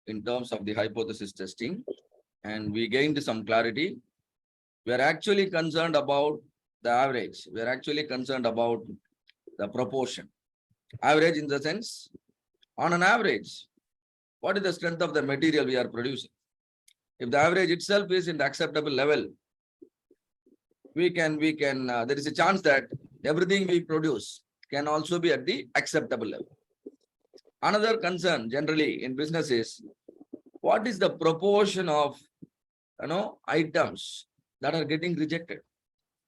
in terms of the hypothesis testing, and we gained some clarity. We are actually concerned about the average. We are actually concerned about the proportion. Average in the sense, on an average, what is the strength of the material we are producing? If the average itself is in the acceptable level, there is a chance that everything we produce can also be at the acceptable level. Another concern generally in business is, what is the proportion of items that are getting rejected?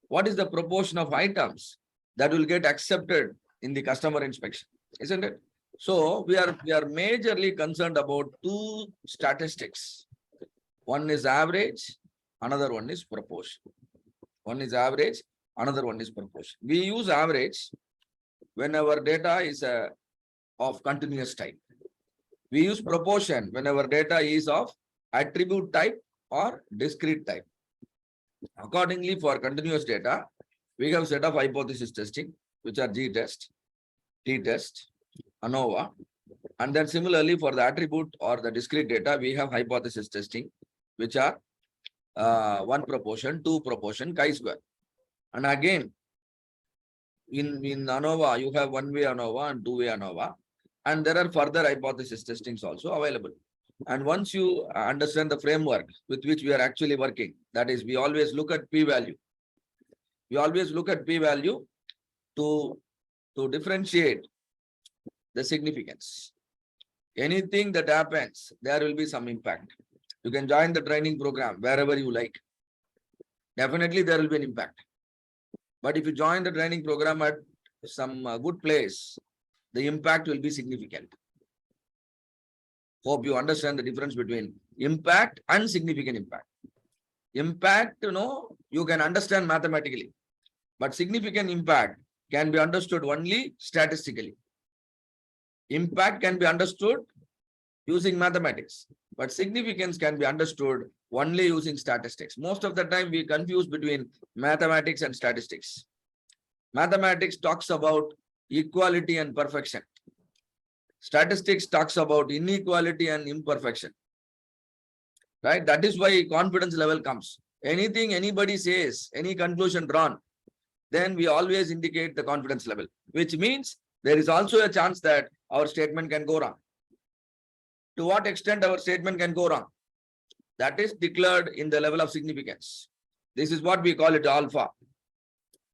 What is the proportion of items that will get accepted in the customer inspection? Isn't it? So we are majorly concerned about two statistics. One is average, another one is proportion. One is average, another one is proportion. We use average when our data is of continuous type. We use proportion when our data is of attribute type or discrete type. Accordingly, for continuous data, we have set of hypothesis testing, which are G-test, T-test, ANOVA. And then similarly, for the attribute or the discrete data, we have hypothesis testing, which are 1 proportion, 2 proportion, chi-square. And again, in ANOVA, you have one-way ANOVA and two-way ANOVA. And there are further hypothesis testings also available. And once you understand the framework with which we are actually working, that is, we always look at p-value. We always look at p-value to differentiate the significance. Anything that happens, there will be some impact. You can join the training program wherever you like. Definitely there will be an impact. But if you join the training program at some good place, the impact will be significant. Hope you understand the difference between impact and significant impact. Impact, you can understand mathematically, but significant impact can be understood only statistically. Impact can be understood using mathematics, but significance can be understood only using statistics. Most of the time we confuse between mathematics and statistics. Mathematics talks about equality and perfection. Statistics talks about inequality and imperfection. Right? That is why confidence level comes. Anything anybody says, any conclusion drawn, then we always indicate the confidence level, which means there is also a chance that our statement can go wrong. To what extent our statement can go wrong? That is declared in the level of significance. This is what we call it alpha.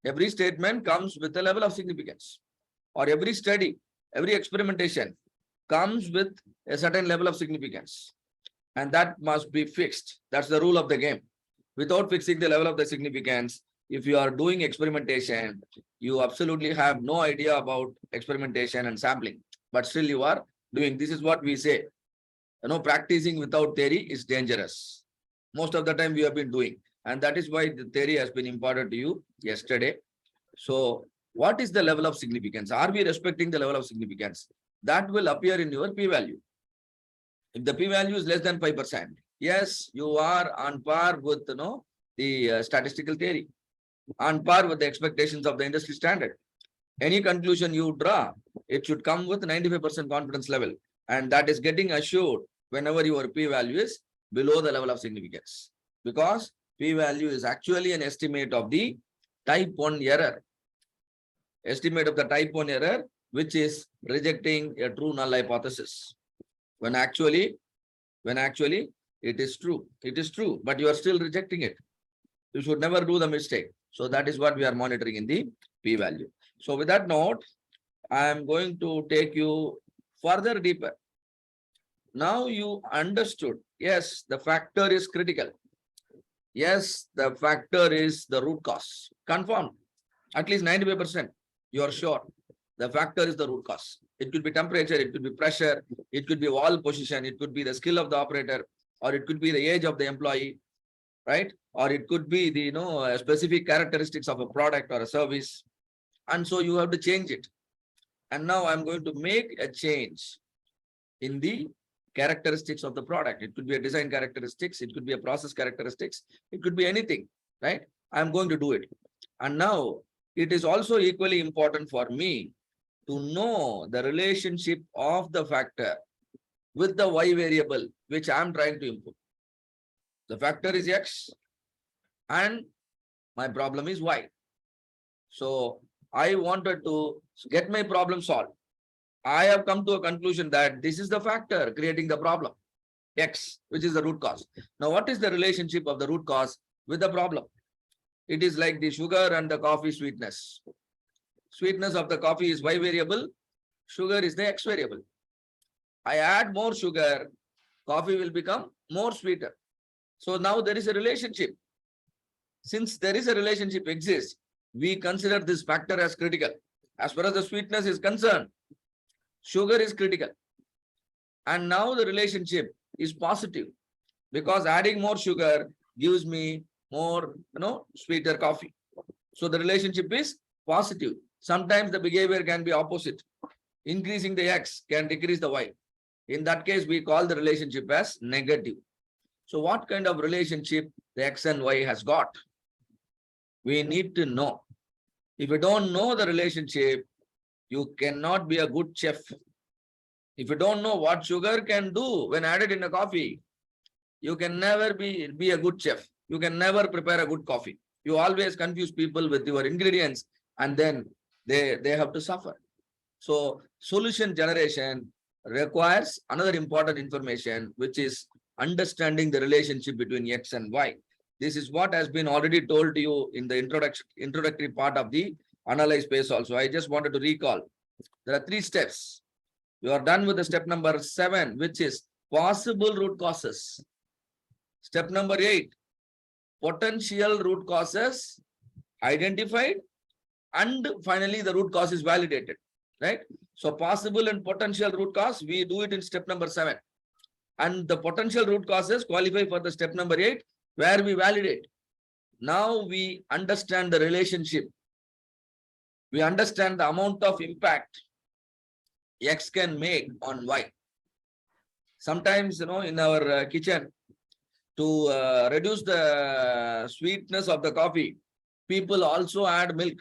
Every statement comes with a level of significance, or every study, every experimentation comes with a certain level of significance, and that must be fixed. That's the rule of the game. Without fixing the level of the significance, if you are doing experimentation, you absolutely have no idea about experimentation and sampling, but still you are doing. This is what we say. Practicing without theory is dangerous. Most of the time we have been doing, and that is why the theory has been imparted to you yesterday. So what is the level of significance? Are we respecting the level of significance? That will appear in your p-value. If the p-value is less than 5%, yes, you are on par with the statistical theory, on par with the expectations of the industry standard. Any conclusion you draw, it should come with 95% confidence level, and that is getting assured whenever your p-value is below the level of significance, because p-value is actually an estimate of the type 1 error. Estimate of the type 1 error, which is rejecting a true null hypothesis. When actually it is true. It is true, but you are still rejecting it. You should never do the mistake. So that is what we are monitoring in the p-value. So with that note, I am going to take you further deeper. Now you understood, yes, the factor is critical. Yes, the factor is the root cause. Confirmed. At least 95%. You are sure. The factor is the root cause. It could be temperature, it could be pressure, it could be wall position, it could be the skill of the operator, or it could be the age of the employee, right? Or it could be the specific characteristics of a product or a service. And so you have to change it. And now I'm going to make a change in the characteristics of the product. It could be a design characteristics, it could be a process characteristics, it could be anything, right? I'm going to do it. And now it is also equally important for me to know the relationship of the factor with the y variable which I am trying to input. The factor is x and my problem is y. So I wanted to get my problem solved. I have come to a conclusion that this is the factor creating the problem, x, which is the root cause. Now, what is the relationship of the root cause with the problem? It is like the sugar and the coffee sweetness. Sweetness of the coffee is y variable, sugar is the x variable. I add more sugar, coffee will become more sweeter. So now there is a relationship. Since there is a relationship exists, we consider this factor as critical. As far as the sweetness is concerned, sugar is critical. And now the relationship is positive because adding more sugar gives me more, sweeter coffee. So the relationship is positive. Sometimes the behavior can be opposite. Increasing the x can decrease the y. In that case, we call the relationship as negative. So what kind of relationship the x and y has got? We need to know. If you don't know the relationship, you cannot be a good chef. If you don't know what sugar can do when added in a coffee, you can never be a good chef. You can never prepare a good coffee. You always confuse people with your ingredients and then they have to suffer. So solution generation requires another important information, which is understanding the relationship between x and y. This is what has been already told to you in the introductory part of the analyze phase also. I just wanted to recall. There are 3 steps. You are done with the step number 7, which is possible root causes. Step number 8, potential root causes identified, and finally the root cause is validated, right? So possible and potential root cause, we do it in step number 7. And the potential root causes qualify for the step number 8, where we validate. Now we understand the relationship. We understand the amount of impact x can make on y. Sometimes, in our kitchen, to reduce the sweetness of the coffee, people also add milk.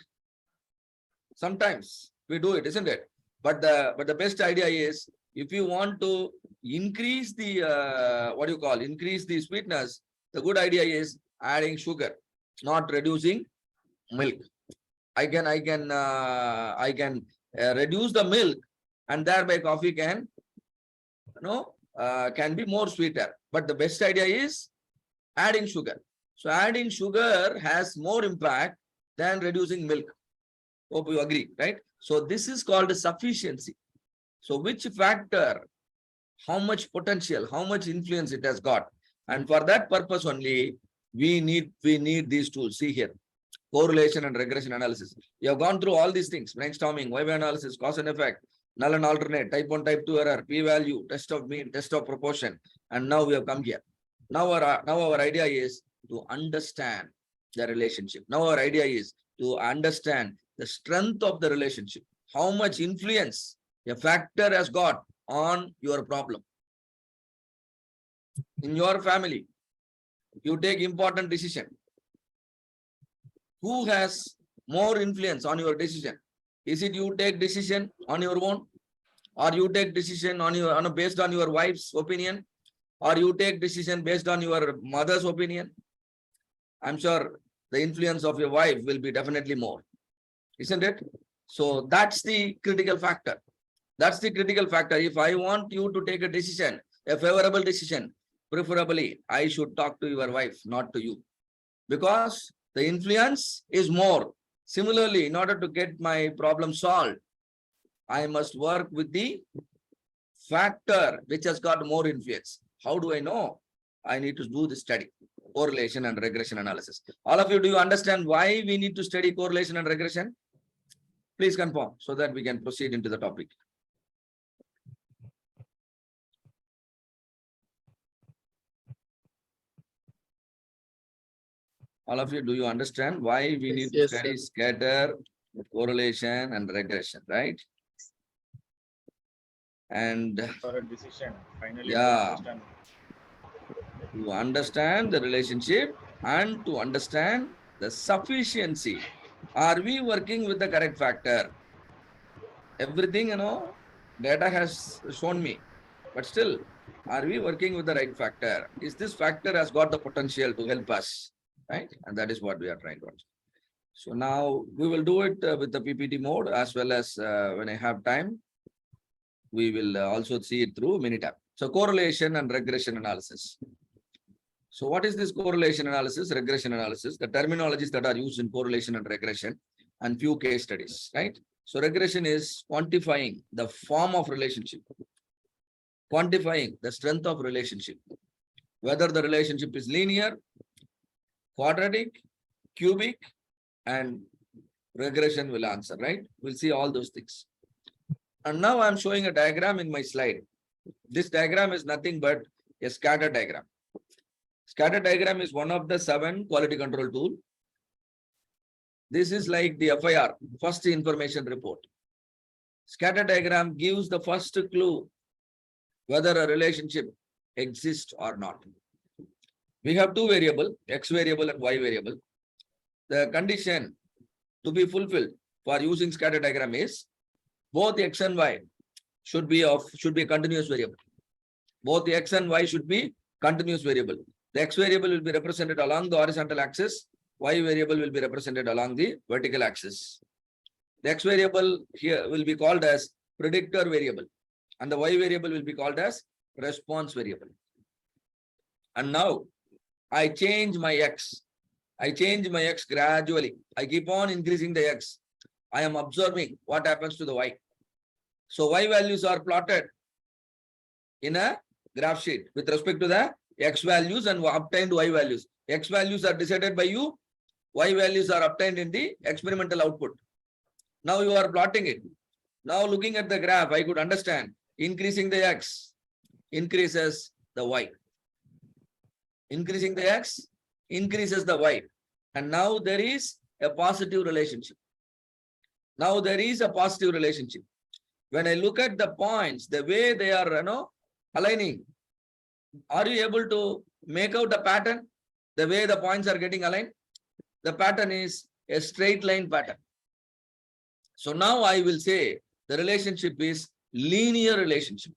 Sometimes we do it, isn't it? But the best idea is, if you want to increase the increase the sweetness, the good idea is adding sugar, not reducing milk. I can reduce the milk, and thereby coffee can be more sweeter. But the best idea is adding sugar. So adding sugar has more impact than reducing milk. Hope you agree, right? So this is called sufficiency. So which factor, how much potential, how much influence it has got. And for that purpose only, we need these tools. See here, correlation and regression analysis. You have gone through all these things: brainstorming, wave analysis, cause and effect, null and alternate, type 1, type 2 error, p-value, test of mean, test of proportion. And now we have come here. Now our idea is to understand the relationship. Now our idea is to understand the strength of the relationship. How much influence a factor has got on your problem. In your family, you take important decision. Who has more influence on your decision? Is it you take decision on your own, or you take decision based on your wife's opinion, or you take decision based on your mother's opinion? I'm sure the influence of your wife will be definitely more, isn't it? So that's the critical factor. That's the critical factor. If I want you to take a decision, a favorable decision, preferably I should talk to your wife, not to you, because the influence is more. Similarly, in order to get my problem solved, I must work with the factor which has got more influence. How do I know? I need to do the study, correlation and regression analysis. All of you, do you understand why we need to study correlation and regression? Please confirm so that we can proceed into the topic. All of you, do you understand why we need to study scatter, correlation and regression, right? And for a decision, finally, yeah, to understand the relationship and to understand the sufficiency. Are we working with the correct factor? Everything, data has shown me, but still Are we working with the right factor? Is this factor has got the potential to help us, right? And that is what we are trying to answer. So now we will do it with the PPT mode as well as when I have time, we will also see it through Minitab. So correlation and regression analysis. So what is this correlation analysis, regression analysis? The terminologies that are used in correlation and regression and few case studies, right? So regression is quantifying the form of relationship, quantifying the strength of relationship, whether the relationship is linear, quadratic, cubic, and regression will answer, right? We'll see all those things. And now I'm showing a diagram in my slide. This diagram is nothing but a scatter diagram. Scatter diagram is one of the 7 quality control tool. This is like the FIR, first information report. Scatter diagram gives the first clue whether a relationship exists or not. We have 2 variables, X variable and Y variable. The condition to be fulfilled for using scatter diagram is both X and Y should be a continuous variable. Both the X and Y should be continuous variable. The X variable will be represented along the horizontal axis. Y variable will be represented along the vertical axis. The X variable here will be called as predictor variable, and the Y variable will be called as response variable. And now I change my X. I change my X gradually. I keep on increasing the X. I am observing what happens to the Y. So Y values are plotted in a graph sheet with respect to the X values and obtained Y values. X values are decided by you. Y values are obtained in the experimental output. Now you are plotting it. Now looking at the graph, I could understand increasing the X increases the Y. Increasing the X increases the Y. And now there is a positive relationship. Now there is a positive relationship. When I look at the points, the way they are aligning, are you able to make out the pattern? The way the points are getting aligned? The pattern is a straight line pattern. So now I will say the relationship is linear relationship.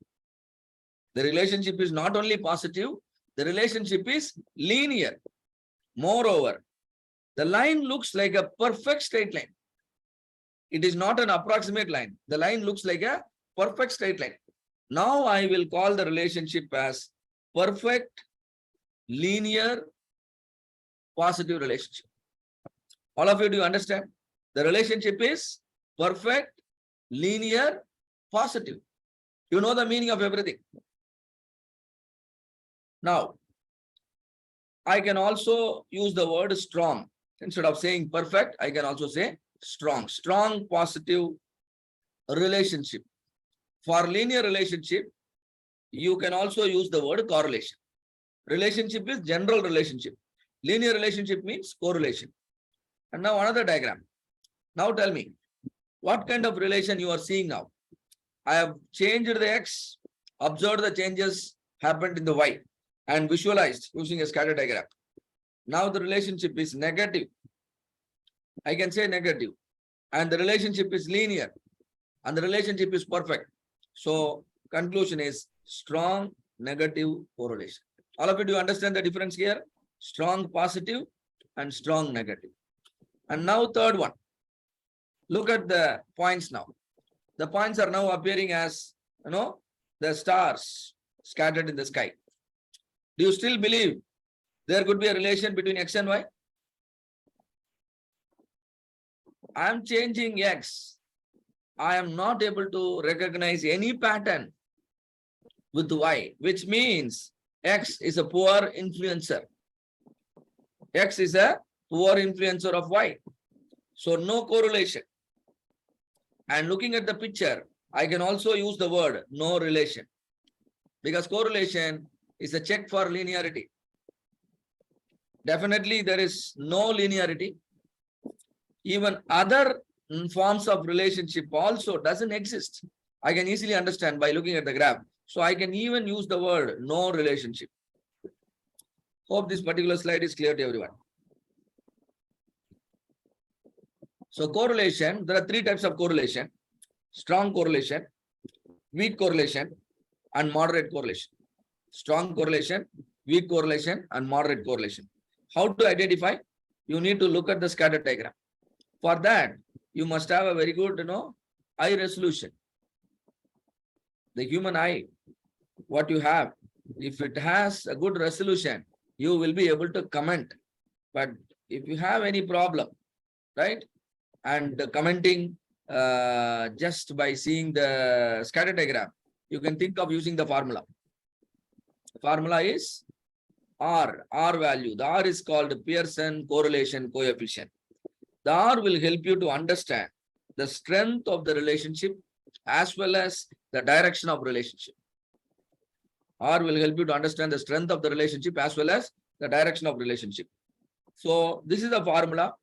The relationship is not only positive, the relationship is linear. Moreover, the line looks like a perfect straight line. It is not an approximate line. The line looks like a perfect straight line. Now I will call the relationship as perfect linear positive relationship. All of you, do you understand? The relationship is perfect linear positive. You know the meaning of everything. Now, I can also use the word strong. Instead of saying perfect, I can also say strong. Strong positive relationship. For linear relationship, you can also use the word correlation. Relationship is general relationship. Linear relationship means correlation. And now another diagram. Now tell me, what kind of relation you are seeing now? I have changed the X, observed the changes happened in the Y, and visualized using a scatter diagram. Now the relationship is negative. I can say negative. And the relationship is linear. And the relationship is perfect. So conclusion is strong negative correlation. All of you, do you understand the difference here? Strong positive and strong negative. And now third one. Look at the points now. The points are now appearing as, the stars scattered in the sky. Do you still believe there could be a relation between X and Y? I am changing X. I am not able to recognize any pattern with Y, which means X is a poor influencer. X is a poor influencer of Y. So no correlation. And looking at the picture, I can also use the word no relation, because correlation is a check for linearity. Definitely there is no linearity. Even other forms of relationship also doesn't exist. I can easily understand by looking at the graph. So I can even use the word no relationship. Hope this particular slide is clear to everyone. So correlation, there are 3 types of correlation: strong correlation, weak correlation, and moderate correlation. strong correlation, weak correlation, and moderate correlation. How to identify? You need to look at the scatter diagram. For that, you must have a very good, eye resolution. The human eye, what you have, if it has a good resolution, you will be able to comment. But if you have any problem, right, and commenting just by seeing the scatter diagram, you can think of using the formula. The formula is R value. The R is called Pearson correlation coefficient. The R will help you to understand the strength of the relationship as well as the direction of relationship. R will help you to understand the strength of the relationship as well as the direction of relationship. So this is the formula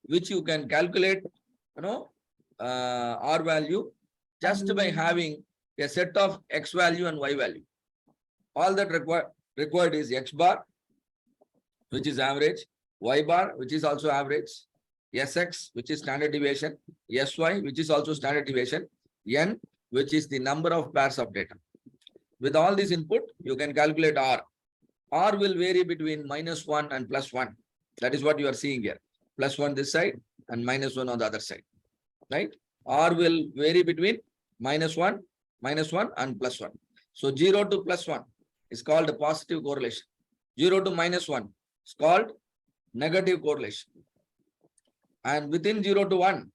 which you can calculate, R value just by having a set of X value and Y value. All that required is X bar, which is average, Y bar, which is also average, Sx, which is standard deviation, Sy, which is also standard deviation, N, which is the number of pairs of data. With all this input, you can calculate R. R will vary between -1 and +1. That is what you are seeing here. +1 this side and -1 on the other side, right? R will vary between -1 and +1. So 0 to +1 is called a positive correlation. 0 to -1 is called negative correlation. And within 0 to 1,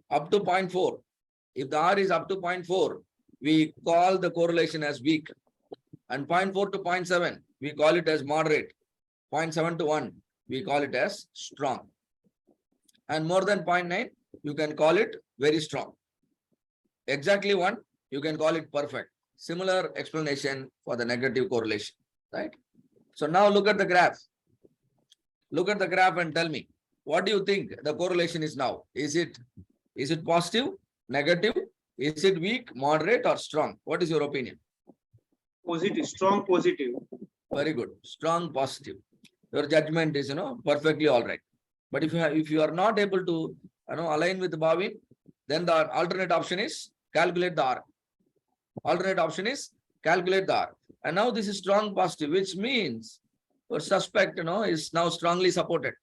up to 0.4, if the R is up to 0.4, we call the correlation as weak. And 0.4 to 0.7, we call it as moderate. 0.7 to 1, we call it as strong. And more than 0.9, you can call it very strong. Exactly 1, you can call it perfect. Similar explanation for the negative correlation, right? So now look at the graph. Look at the graph and tell me, what do you think the correlation is now? Is it positive, negative? Is it weak, moderate, or strong? What is your opinion? Positive, strong positive. Very good. Strong positive. Your judgment is, perfectly all right. But if you are not able to, align with Bhavin, then the alternate option is calculate the R. Alternate option is calculate the R. And now this is strong positive, which means your suspect, is now strongly supported.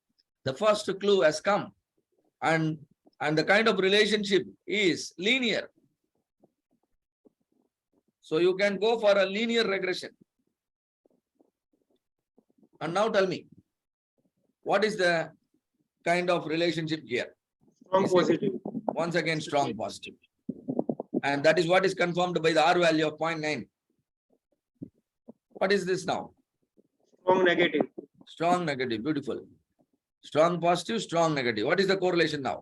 The first clue has come, and the kind of relationship is linear. So you can go for a linear regression. And now tell me, what is the kind of relationship here? Strong positive. Once again, strong positive. And that is what is confirmed by the R value of 0.9. What is this now? Strong negative. Strong negative. Beautiful. Strong positive, strong negative. What is the correlation now?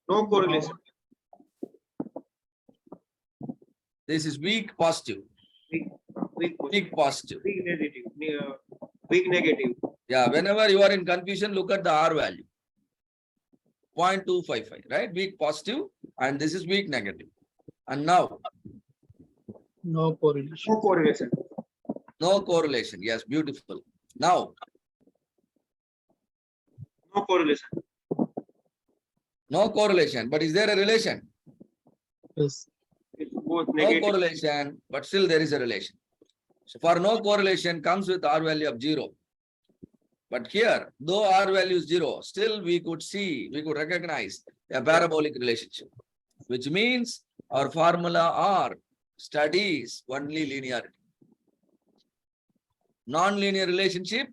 No correlation. This is weak positive. Weak positive. Weak negative. Weak negative. Yeah, whenever you are in confusion, look at the R value. 0.255, right? Weak positive, and this is weak negative. And now? No correlation. No correlation. No correlation. Yes, beautiful. Now? No correlation. No correlation, but is there a relation? Yes. It's both No negative. correlation, but still there is a relation. So for no correlation comes with R value of 0. But here, though R value is 0, still we could recognize a parabolic relationship, which means our formula R studies only linearity. Non-linear relationship,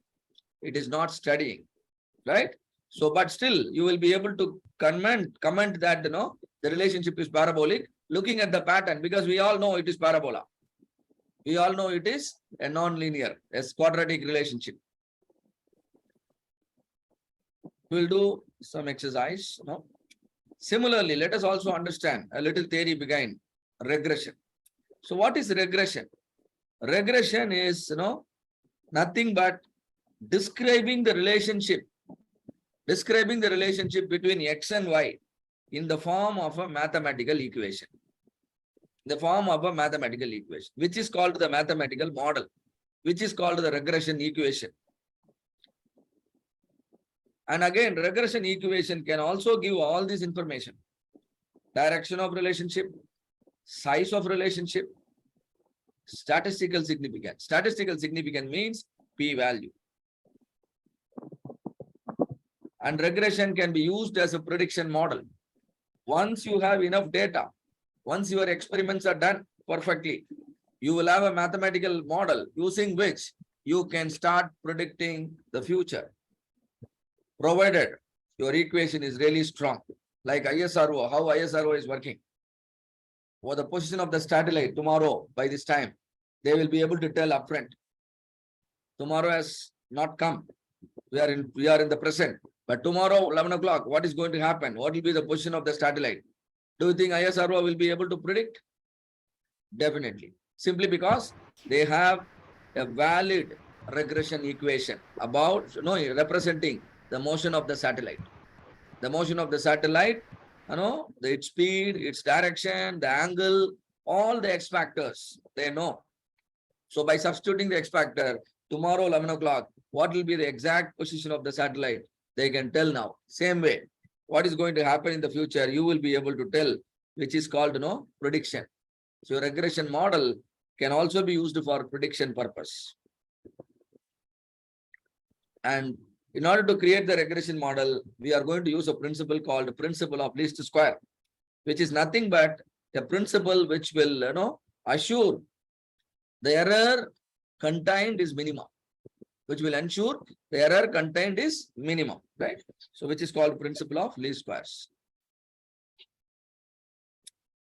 it is not studying, right? So, but still you will be able to comment that, the relationship is parabolic, looking at the pattern, because we all know it is parabola. We all know it is a non-linear, a quadratic relationship. We'll do some exercise. Similarly, let us also understand a little theory behind regression. So what is regression? Regression is, nothing but describing the relationship between X and Y in the form of a mathematical equation. Which is called the mathematical model, which is called the regression equation. And again, regression equation can also give all this information. direction of relationship, size of relationship, statistical significance. Statistical significance means p-value. And regression can be used as a prediction model. Once you have enough data, once your experiments are done perfectly, you will have a mathematical model using which you can start predicting the future, provided your equation is really strong, like ISRO, how ISRO is working. For the position of the satellite tomorrow by this time, they will be able to tell upfront. Tomorrow has not come. We are in the present. But tomorrow, 11 o'clock, what is going to happen? What will be the position of the satellite? Do you think ISRO will be able to predict? Definitely. Simply because they have a valid regression equation about representing the motion of the satellite. The motion of the satellite, its speed, its direction, the angle, all the X factors, they know. So by substituting the X factor, tomorrow 11 o'clock, what will be the exact position of the satellite? They can tell now. Same way, what is going to happen in the future, you will be able to tell, which is called prediction. So your regression model can also be used for prediction purpose. And in order to create the regression model, we are going to use a principle called principle of least square, which is nothing but a principle which will assure the error contained is minimum, which will ensure the error contained is minimum, right? So which is called principle of least squares.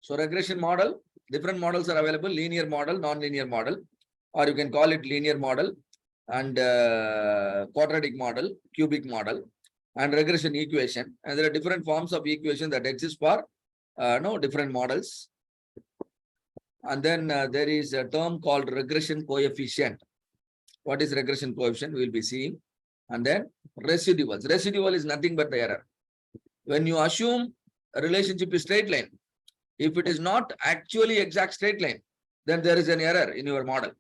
So regression model, different models are available: linear model, non-linear model, or you can call it linear model, and quadratic model, cubic model, and regression equation. And there are different forms of equation that exist for different models. And then there is a term called regression coefficient. What is regression coefficient? We will be seeing. And then residuals. Residual is nothing but the error. When you assume a relationship is straight line, if it is not actually exact straight line, then there is an error in your model.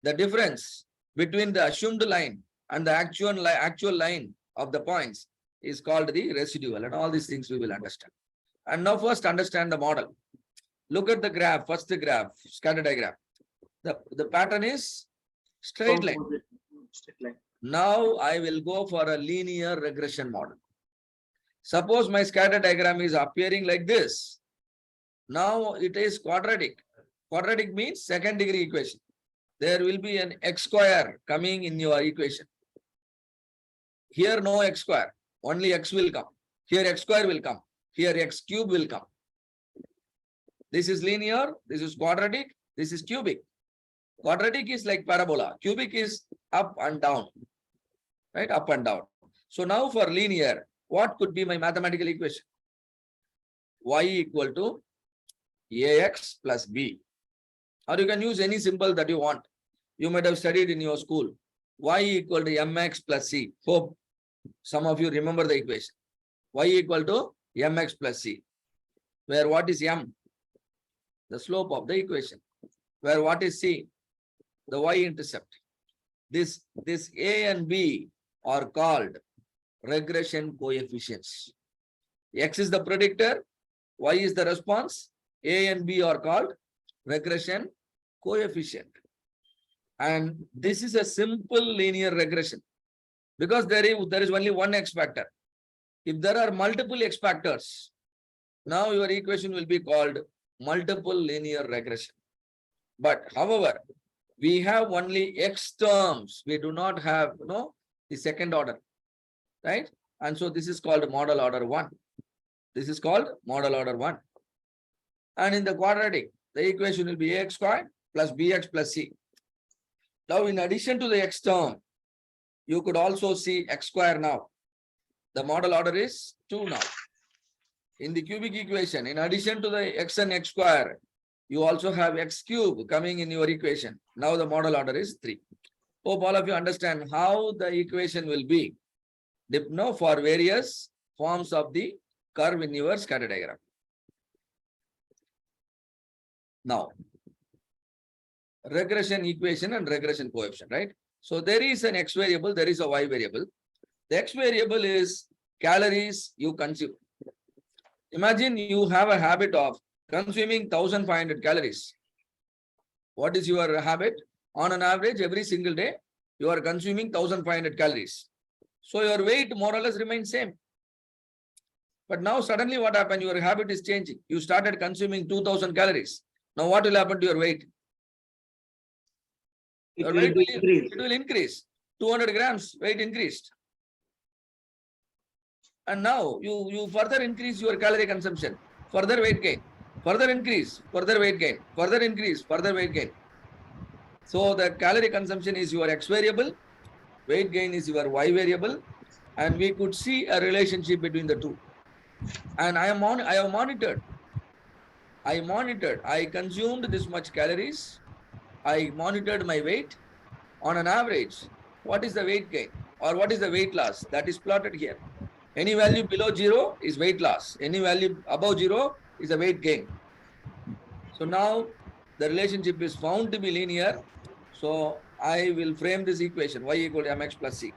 The difference between the assumed line and the actual line of the points is called the residual, and all these things we will understand. And now first understand the model. Look at the graph, first the graph, scatter diagram. The pattern is straight line. Now I will go for a linear regression model. Suppose my scatter diagram is appearing like this. Now it is quadratic. Quadratic means second degree equation. There will be an x square coming in your equation. Here no x square, only x will come. Here x square will come. Here x cube will come. This is linear, this is quadratic, this is cubic. Quadratic is like parabola. Cubic is up and down, right? Up and down. So now for linear, what could be my mathematical equation? Y equal to ax plus b. Or you can use any symbol that you want. You might have studied in your school. Y equal to mx plus c. Hope some of you remember the equation. Y equal to mx plus c. Where what is m? The slope of the equation. Where what is c? The y-intercept. This a and b are called regression coefficients. X is the predictor, y is the response, a and b are called regression coefficient. And this is a simple linear regression because there is only one X factor. If there are multiple X factors, now your equation will be called multiple linear regression. But however, we have only X terms. We do not have the second order, right? And so this is called model order 1. This is called model order 1. And in the quadratic, the equation will be ax squared plus bx plus c. Now, in addition to the x term, you could also see x square now. The model order is 2 now. In the cubic equation, in addition to the x and x square, you also have x cube coming in your equation. Now the model order is 3. Hope all of you understand how the equation will be for various forms of the curve in your scatter diagram. Now, regression equation and regression coefficient, right? So there is an x variable, there is a y variable. The x variable is calories you consume. Imagine you have a habit of consuming 1500 calories. What is your habit? On an average, every single day, you are consuming 1500 calories. So your weight more or less remains same. But now suddenly what happened? Your habit is changing. You started consuming 2000 calories. Now what will happen to your weight? It Your will weight be will, increased. it will increase. 200 grams weight increased. And now you further increase your calorie consumption, further weight gain, further increase, further weight gain, further increase, further weight gain. So the calorie consumption is your X variable, weight gain is your Y variable, and we could see a relationship between the two. And I have monitored. I consumed this much calories. I monitored my weight on an average. What is the weight gain or what is the weight loss? That is plotted here. Any value below 0 is weight loss. Any value above 0 is a weight gain. So now the relationship is found to be linear. So I will frame this equation y equal to mx plus c.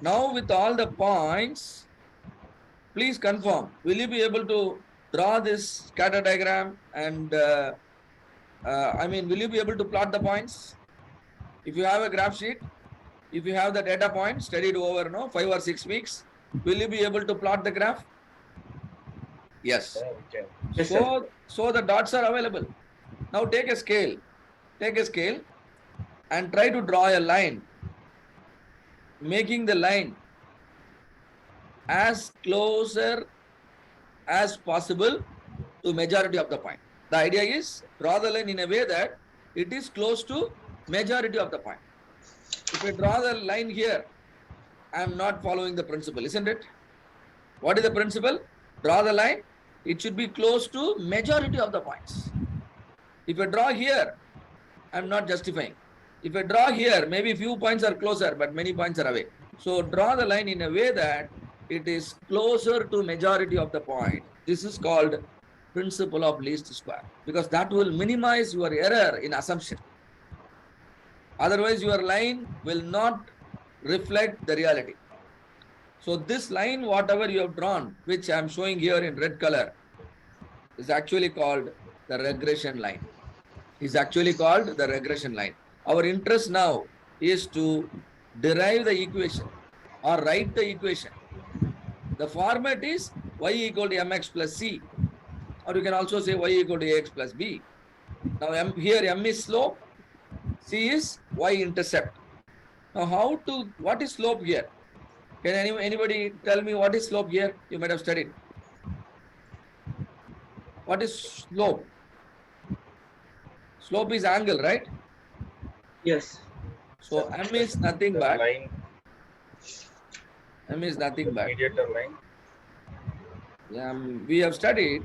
Now with all the points, please confirm. Will you be able to draw this scatter diagram and will you be able to plot the points? If you have a graph sheet, if you have the data points studied over 5 or 6 weeks, will you be able to plot the graph? Yes. Yes, sir. So the dots are available. Now take a scale and try to draw a line, making the line as closer as possible to majority of the point. The idea is draw the line in a way that it is close to majority of the point. If I draw the line here, I am not following the principle, isn't it? What is the principle? Draw the line. It should be close to majority of the points. If I draw here, I am not justifying. If I draw here, maybe few points are closer, but many points are away. So draw the line in a way that it is closer to majority of the point. This is called principle of least square, because that will minimize your error in assumption. Otherwise, your line will not reflect the reality. So this line, whatever you have drawn, which I am showing here in red color, is actually called the regression line. Our interest now is to derive the equation or write the equation. The format is y equal to mx plus c, or you can also say y equal to ax plus b. Now here m is slope, c is y-intercept. Now what is slope here? Can anybody tell me what is slope here? You might have studied. What is slope? Slope is angle, right? Yes. So m is nothing but line, mediator line. we have studied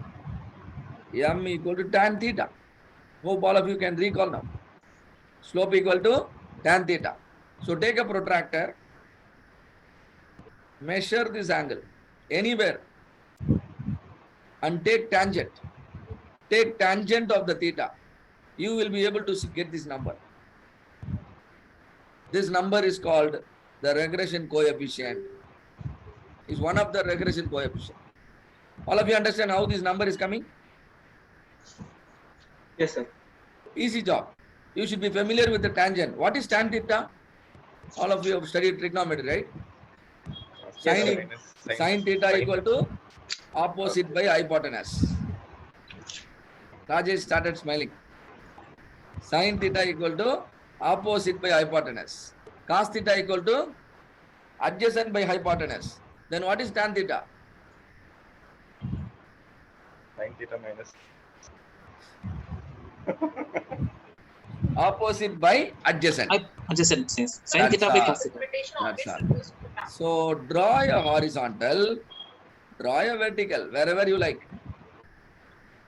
m equal to tan theta. Hope all of you can recall now. Slope equal to tan theta. So take a protractor, measure this angle anywhere and take tangent. Take tangent of the theta. You will be able to get this number. This number is called the regression coefficient. Is one of the regression coefficient. All of you understand how this number is coming? Yes, sir. Easy job. You should be familiar with the tangent. What is tan theta? All of you have studied trigonometry, right? Sin theta equal to opposite by hypotenuse. Rajesh started smiling. Sin theta equal to opposite by hypotenuse. Cos theta equal to adjacent by hypotenuse. Then what is tan theta? Sin theta minus. Opposite by adjacent. Adjacent, yes. Sin That's theta by all. cos theta. That's all. So draw a horizontal, draw a vertical, wherever you like.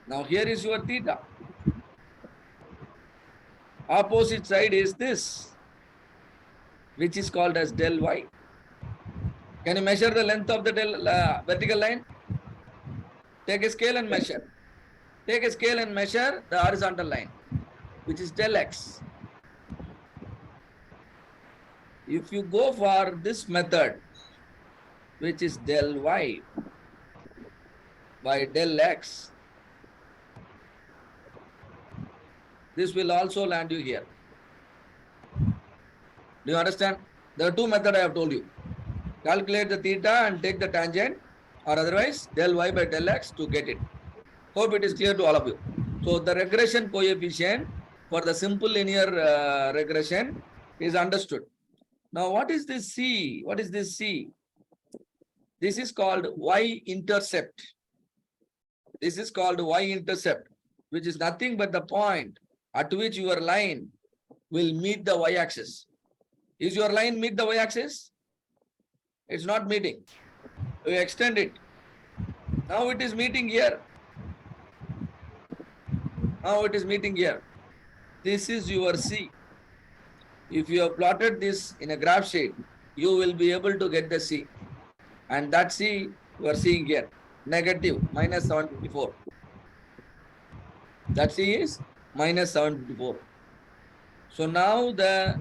Now here is your theta. Opposite side is this, which is called as del y. Can you measure the length of the vertical line? Take a scale and measure. Take a scale and measure the horizontal line, which is del x. If you go for this method, which is del y, by del x. This will also land you here. Do you understand? There are two methods I have told you. Calculate the theta and take the tangent, or otherwise del y by del x to get it. Hope it is clear to all of you. So the regression coefficient for the simple linear regression is understood. Now what is this C? What is this C? This is called y-intercept. This is called y-intercept, which is nothing but the point at which your line will meet the y-axis. Is your line meet the y-axis? It's not meeting. We extend it. Now it is meeting here. Now it is meeting here. This is your C. If you have plotted this in a graph sheet, you will be able to get the C. And that C you are seeing here, negative, minus 754. That C is minus 754. So now the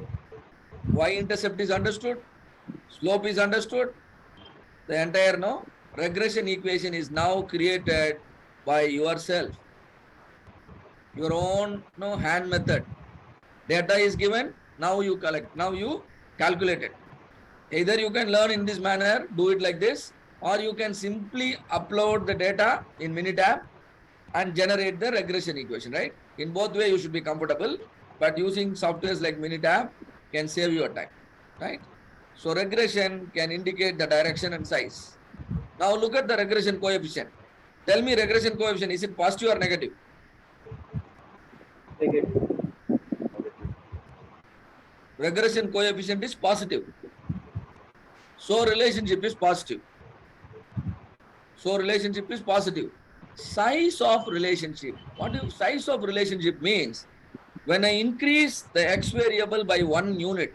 y-intercept is understood, slope is understood. The entire regression equation is now created by yourself. Your own hand method. Data is given, now you collect, now you calculate it. Either you can learn in this manner, do it like this, or you can simply upload the data in Minitab and generate the regression equation, right? In both ways, you should be comfortable, but using softwares like Minitab can save your time, right? So regression can indicate the direction and size. Now look at the regression coefficient. Tell me regression coefficient, is it positive or negative? Negative. Regression coefficient is positive. So relationship is positive. So relationship is positive. Size of relationship. What do size of relationship means? When I increase the x variable by 1 unit,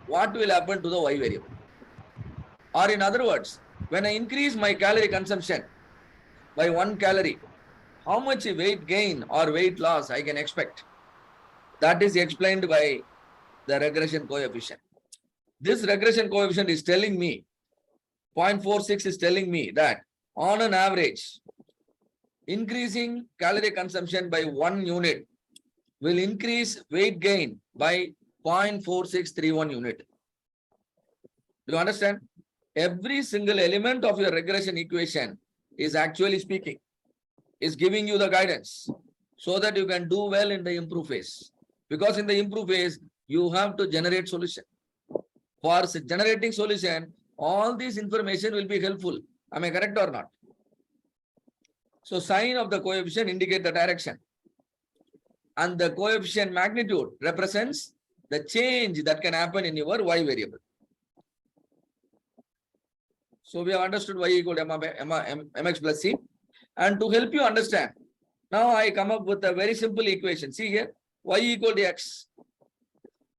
what will happen to the y variable? Or in other words, when I increase my calorie consumption by 1 calorie, how much weight gain or weight loss I can expect? That is explained by the regression coefficient. This regression coefficient is telling me, 0.46 is telling me that on an average, increasing calorie consumption by 1 unit will increase weight gain by 0.4631 unit. Do you understand? Every single element of your regression equation is actually speaking, is giving you the guidance so that you can do well in the improve phase. Because in the improve phase, you have to generate solution. For generating solution, all this information will be helpful. Am I correct or not? So sign of the coefficient indicate the direction. And the coefficient magnitude represents the change that can happen in your y variable. So we have understood y equal to mx plus c. And to help you understand, now I come up with a very simple equation. See here, y equal to x.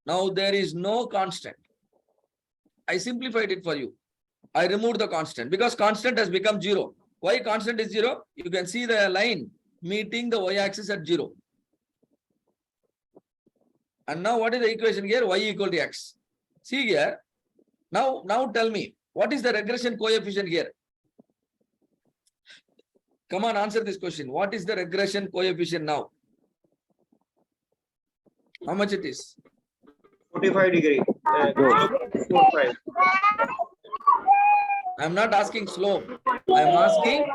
Now there is no constant. I simplified it for you. I removed the constant because constant has become 0. Why constant is 0? You can see the line meeting the y-axis at 0. And now what is the equation here? Y equal to x. See here. Now tell me, what is the regression coefficient here? Come on, answer this question. What is the regression coefficient now? How much it is? 45 degree. 45. I'm not asking slope. I'm asking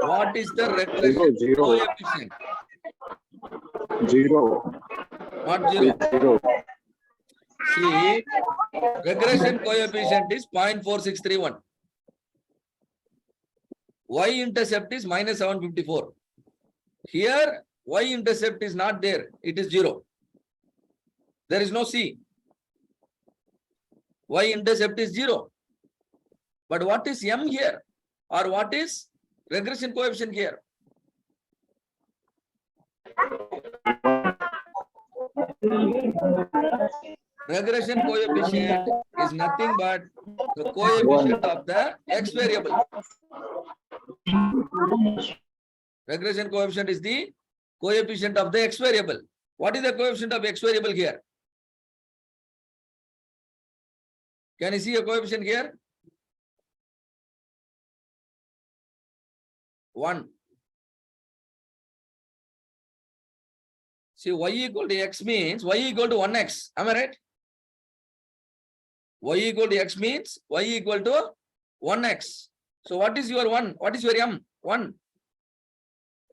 what is the regression coefficient? Zero. Not 0. Zero. See, regression coefficient is 0.4631. Y-intercept is minus 754. Here, Y-intercept is not there. It is 0. There is no C. Y-intercept is 0. But what is M here? Or what is regression coefficient here? Regression coefficient is nothing but the coefficient of the x variable. Regression coefficient is the coefficient of the x variable. What is the coefficient of x variable here? Can you see a coefficient here? 1. See, y equal to x means y equal to 1x. Am I right? Y equal to x means y equal to 1x. So what is your 1? What is your m? 1.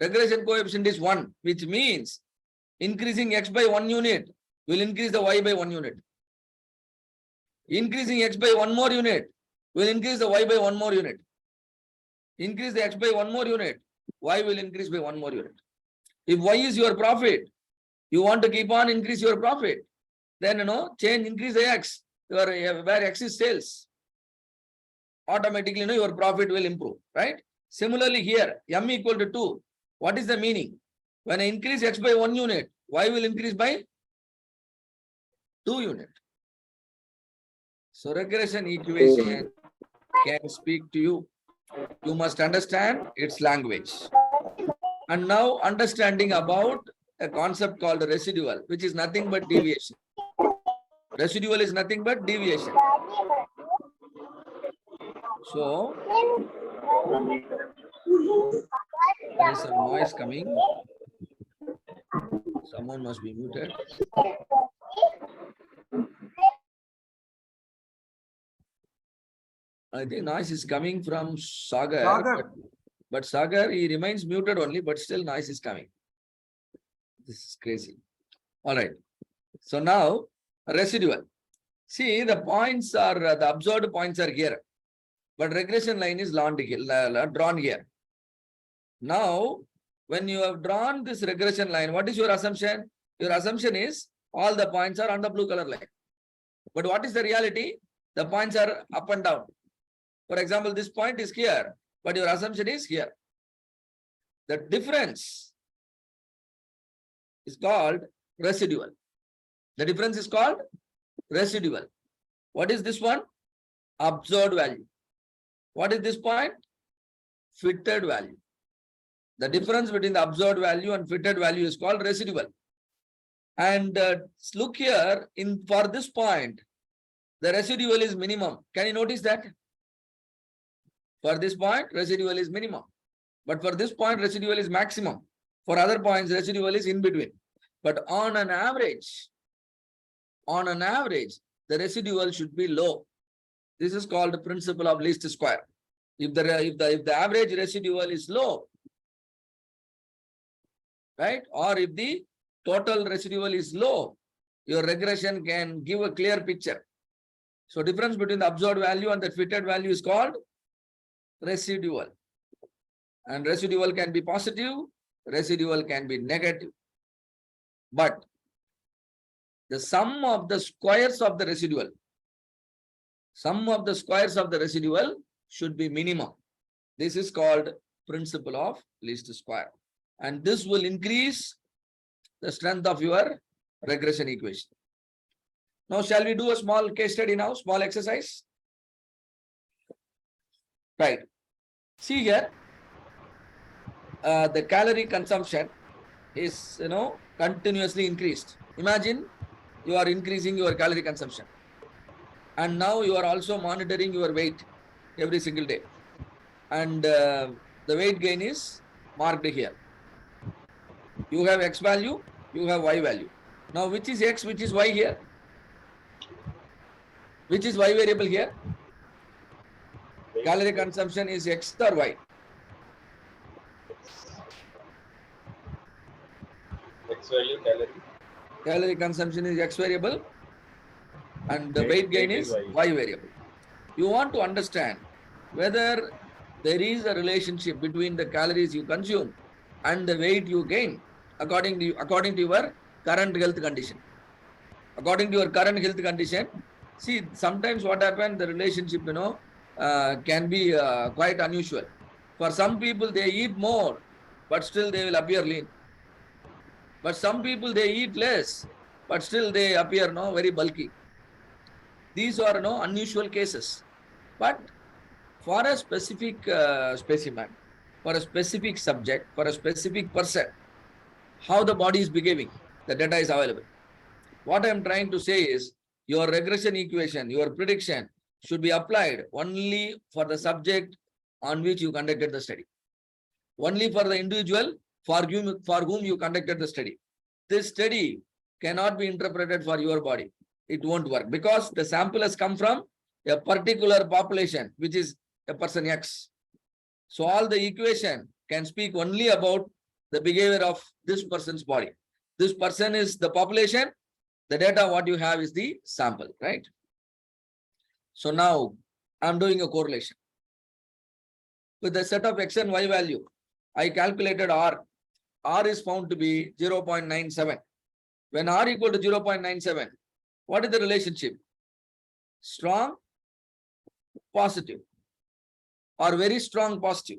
Regression coefficient is 1, which means increasing x by 1 unit will increase the y by 1 unit. Increasing x by 1 more unit will increase the y by 1 more unit. Increase the x by 1 more unit, y will increase by 1 more unit. If y is your profit, you want to keep on increase your profit, then increase the x, where x is sales. Automatically, your profit will improve, right? Similarly here, m equal to 2. What is the meaning? When I increase x by 1 unit, y will increase by 2 unit. So regression equation can speak to you. You must understand its language. And now understanding about a concept called residual, which is nothing but deviation. Residual is nothing but deviation. So there is some noise coming. Someone must be muted. I think noise is coming from Sagar. But Sagar, he remains muted only, but still noise is coming. This is crazy. All right. So now residual. See, the points are, the observed points are here, but regression line is drawn here. Now, when you have drawn this regression line, what is your assumption? Your assumption is all the points are on the blue color line. But what is the reality? The points are up and down. For example, this point is here, but your assumption is here. The difference is called residual. The difference is called residual. What is this one? Observed value. What is this point? Fitted value. The difference between the observed value and fitted value is called residual. And look here, for this point, the residual is minimum. Can you notice that? For this point, residual is minimum. But for this point, residual is maximum. For other points, residual is in between. But on an average, the residual should be low. This is called the principle of least square. If the average residual is low, right, or if the total residual is low, your regression can give a clear picture. So difference between the observed value and the fitted value is called residual. And residual can be positive, residual can be negative. But the sum of the squares of the residual, should be minimum. This is called principle of least square. And this will increase the strength of your regression equation. Now, shall we do a small case study now, small exercise? Right. See here, the calorie consumption is, continuously increased. Imagine you are increasing your calorie consumption. And now you are also monitoring your weight every single day. And the weight gain is marked here. You have X value, you have Y value. Now, which is X, which is Y here? Which is Y variable here? Calorie consumption is X or Y? X value calorie. Calorie consumption is X variable and the weight gain is Y variable. You want to understand whether there is a relationship between the calories you consume and the weight you gain according to your current health condition. According to your current health condition, see, sometimes what happens, the relationship, can be quite unusual. For some people, they eat more, but still they will appear lean. But some people, they eat less, but still they appear very bulky. These are unusual cases. But for a specific specimen, for a specific subject, for a specific person, how the body is behaving, the data is available. What I am trying to say is, your regression equation, your prediction should be applied only for the subject on which you conducted the study. only for the individual for whom you conducted the study. This study cannot be interpreted for your body. It won't work because the sample has come from a particular population, which is a person X. So all the equation can speak only about the behavior of this person's body. This person is the population. The data what you have is the sample, right? So now I'm doing a correlation. With a set of X and Y value, I calculated R. R is found to be 0.97. When R equal to 0.97, what is the relationship? Strong, positive, or very strong positive,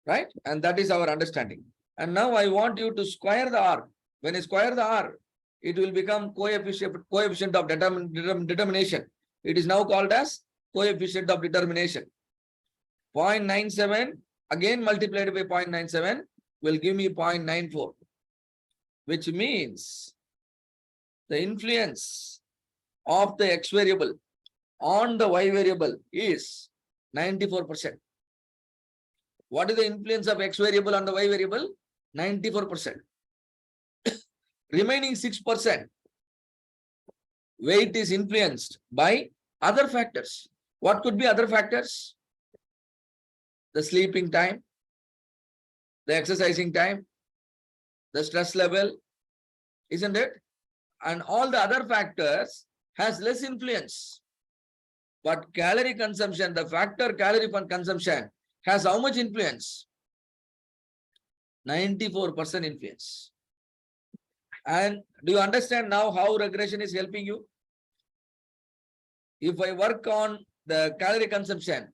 right? And that is our understanding. And now I want you to square the R. When I square the R, it will become coefficient of determination. It is now called as coefficient of determination. 0.97 again multiplied by 0.97 will give me 0.94, which means the influence of the X variable on the Y variable is 94%. What is the influence of X variable on the Y variable? 94%. Remaining 6%, weight is influenced by other factors. What could be other factors? The sleeping time, the exercising time, the stress level, isn't it? And all the other factors has less influence. But calorie consumption, the factor calorie consumption has how much influence? 94% influence. And do you understand now how regression is helping you? If I work on the calorie consumption,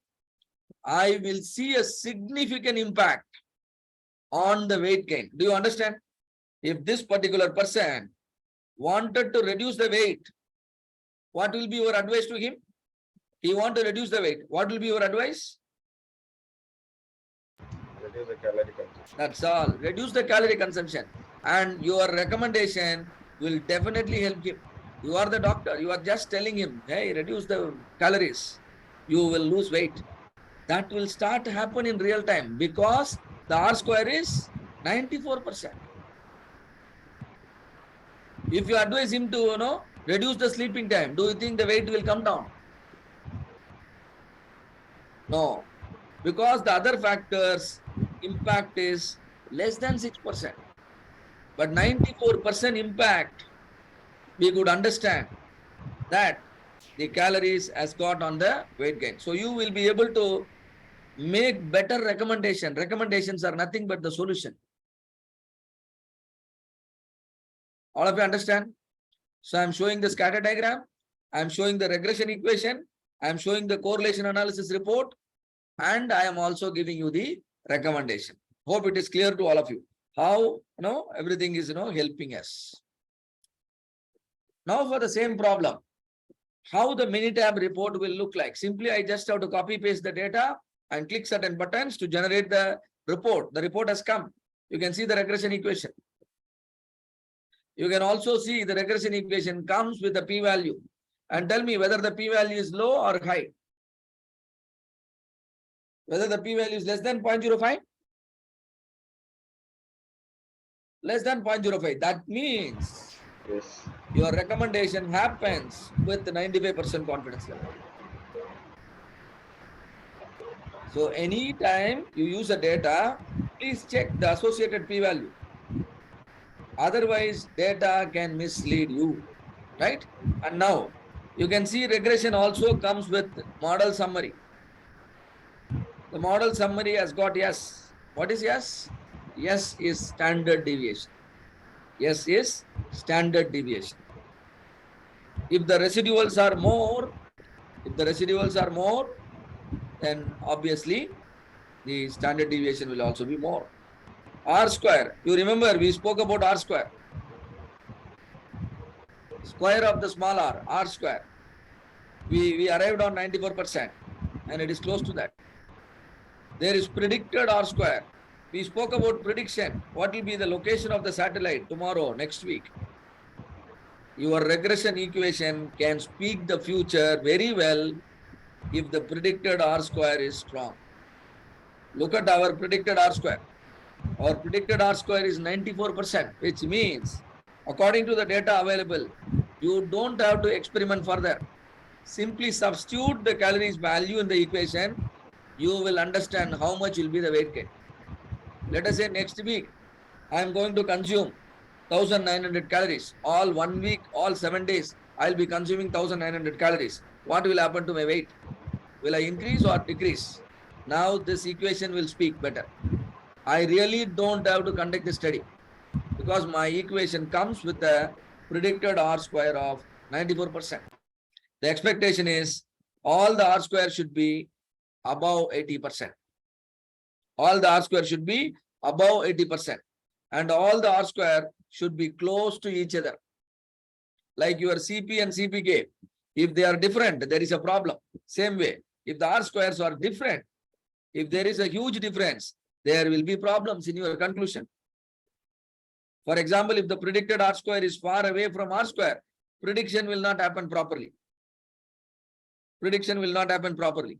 I will see a significant impact on the weight gain. Do you understand? If this particular person wanted to reduce the weight, what will be your advice to him? He want to reduce the weight. What will be your advice? Reduce the calorie consumption. That's all. Reduce the calorie consumption. And your recommendation will definitely help him. You are the doctor. You are just telling him, hey, reduce the calories. You will lose weight. That will start to happen in real time because the R square is 94%. If you advise him to, reduce the sleeping time, do you think the weight will come down? No, because the other factors impact is less than 6%. But 94% impact, we could understand that the calories has got on the weight gain. So you will be able to make better recommendation. Recommendations are nothing but the solution. All of you understand? So I'm showing the scatter diagram. I'm showing the regression equation. I'm showing the correlation analysis report. And I am also giving you the recommendation. Hope it is clear to all of you. How, everything is, helping us. Now for the same problem, how the Minitab report will look like. Simply, I just have to copy paste the data and click certain buttons to generate the report. The report has come. You can see the regression equation. You can also see the regression equation comes with the p-value and tell me whether the p-value is low or high. Whether the p-value is less than 0.05? Less than 0.05. That means Yes. your recommendation happens with 95% confidence level. So anytime you use a data, please check the associated p-value. Otherwise, data can mislead you, right? And now you can see regression also comes with model summary. The model summary has got S. What is S? S is standard deviation. S is standard deviation. If the residuals are more, then obviously the standard deviation will also be more. R square. You remember we spoke about R square. Square of the small r square. We arrived on 94% and it is close to that. There is predicted R square. We spoke about prediction. What will be the location of the satellite tomorrow, next week? Your regression equation can speak the future very well if the predicted R square is strong. Look at our predicted R square. Our predicted R square is 94%, which means according to the data available, you don't have to experiment further. Simply substitute the calories value in the equation. You will understand how much will be the weight gain. Let us say next week, I am going to consume 1900 calories. All 1 week, all 7 days, I'll be consuming 1900 calories. What will happen to my weight? Will I increase or decrease? Now this equation will speak better. I really don't have to conduct the study because my equation comes with a predicted R square of 94%. The expectation is all the R square should be above 80%. All the R square should be above 80%. And all the R square should be close to each other. Like your CP and CPK. If they are different, there is a problem. Same way, if the R squares are different, if there is a huge difference, there will be problems in your conclusion. For example, if the predicted R square is far away from R square, prediction will not happen properly. Prediction will not happen properly.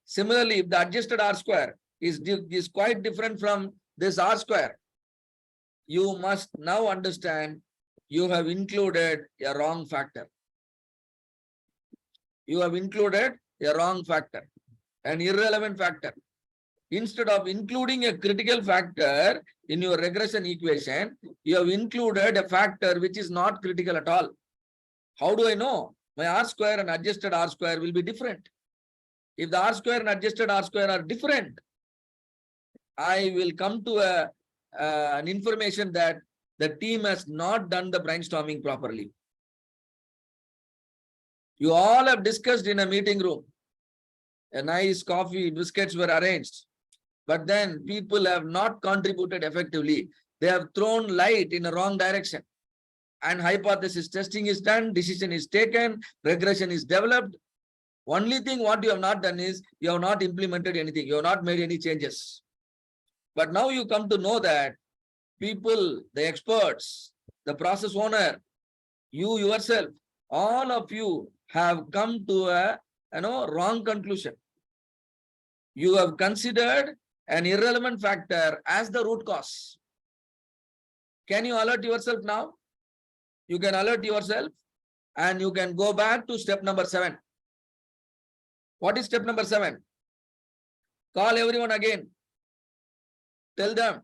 Similarly, if the adjusted R square is quite different from this R square, you must now understand you have included a wrong factor. You have included a wrong factor, an irrelevant factor. Instead of including a critical factor in your regression equation, you have included a factor which is not critical at all. How do I know? My R square and adjusted R square will be different. If the R square and adjusted R square are different, I will come to an information that the team has not done the brainstorming properly. You all have discussed in a meeting room. A nice coffee, biscuits were arranged. But then people have not contributed effectively. They have thrown light in a wrong direction. And hypothesis testing is done, decision is taken, regression is developed. Only thing what you have not done is you have not implemented anything. You have not made any changes. But now you come to know that people, the experts, the process owner, you yourself, all of you have come to a wrong conclusion. You have considered an irrelevant factor as the root cause. Can you alert yourself now? You can alert yourself and you can go back to step number 7. What is step number 7? Call everyone again. Tell them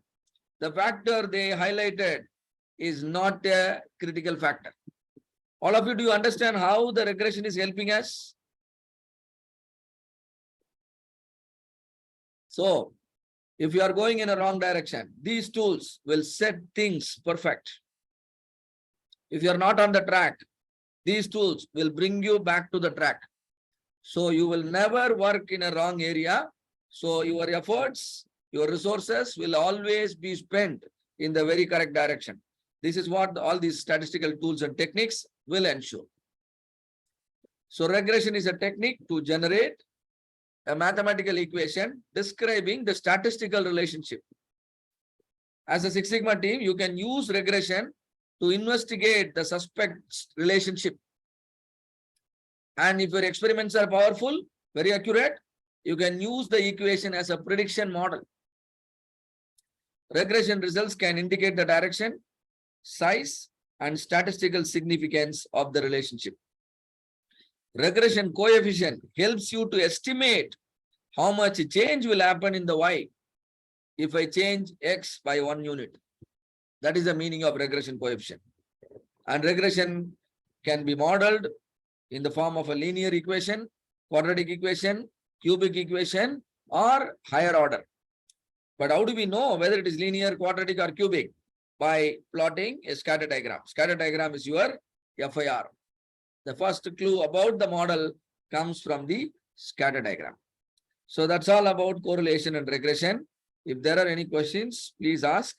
the factor they highlighted is not a critical factor. All of you, do you understand how the regression is helping us? So, if you are going in a wrong direction, these tools will set things perfect. If you are not on the track, these tools will bring you back to the track. So you will never work in a wrong area. So your efforts, your resources will always be spent in the very correct direction. This is what all these statistical tools and techniques will ensure. So regression is a technique to generate a mathematical equation describing the statistical relationship. As a Six Sigma team, you can use regression to investigate the suspect's relationship. And if your experiments are powerful, very accurate, you can use the equation as a prediction model. Regression results can indicate the direction, size, and statistical significance of the relationship. Regression coefficient helps you to estimate how much change will happen in the Y if I change X by 1 unit. That is the meaning of regression coefficient. And regression can be modeled in the form of a linear equation, quadratic equation, cubic equation, or higher order. But how do we know whether it is linear, quadratic, or cubic? By plotting a scatter diagram. Scatter diagram is your FIR. The first clue about the model comes from the scatter diagram. So that's all about correlation and regression. If there are any questions, please ask.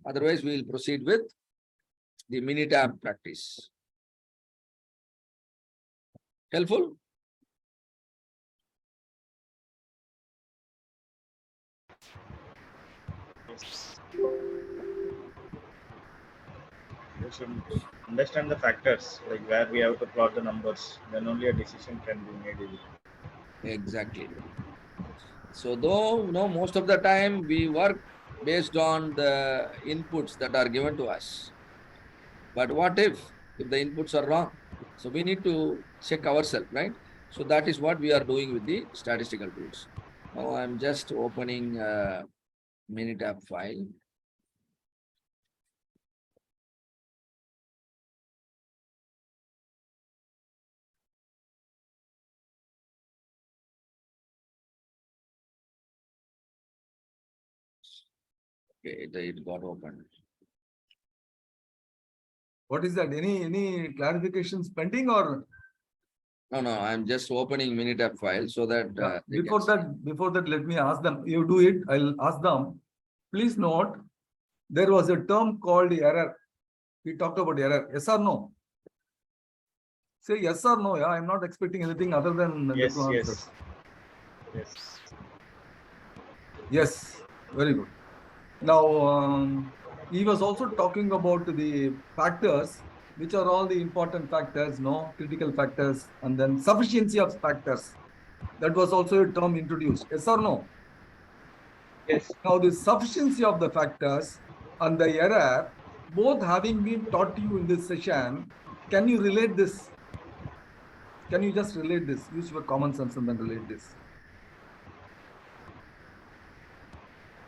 Otherwise, we will proceed with the mini-tab practice. Helpful? You should understand the factors, like where we have to plot the numbers. Then only a decision can be made. Exactly. So though, most of the time we work based on the inputs that are given to us. But what if the inputs are wrong? So we need to check ourselves, right? So that is what we are doing with the statistical tools. Now I'm just opening a Minitab file. Okay, it got opened. What is that? Any clarifications pending or No, I'm just opening Minitab file so that they before can that, let me ask them. You do it, I'll ask them. Please note, there was a term called error. We talked about error. Yes or no? Say yes or no. Yeah, I'm not expecting anything other than Yes, the yes. answers. Yes. Yes, very good. Now, he was also talking about the factors, which are all the important factors, no critical factors, and then sufficiency of factors. That was also a term introduced. Yes or no? Yes. Now, the sufficiency of the factors and the error, both having been taught to you in this session, can you relate this? Can you just relate this? Use your common sense and then relate this.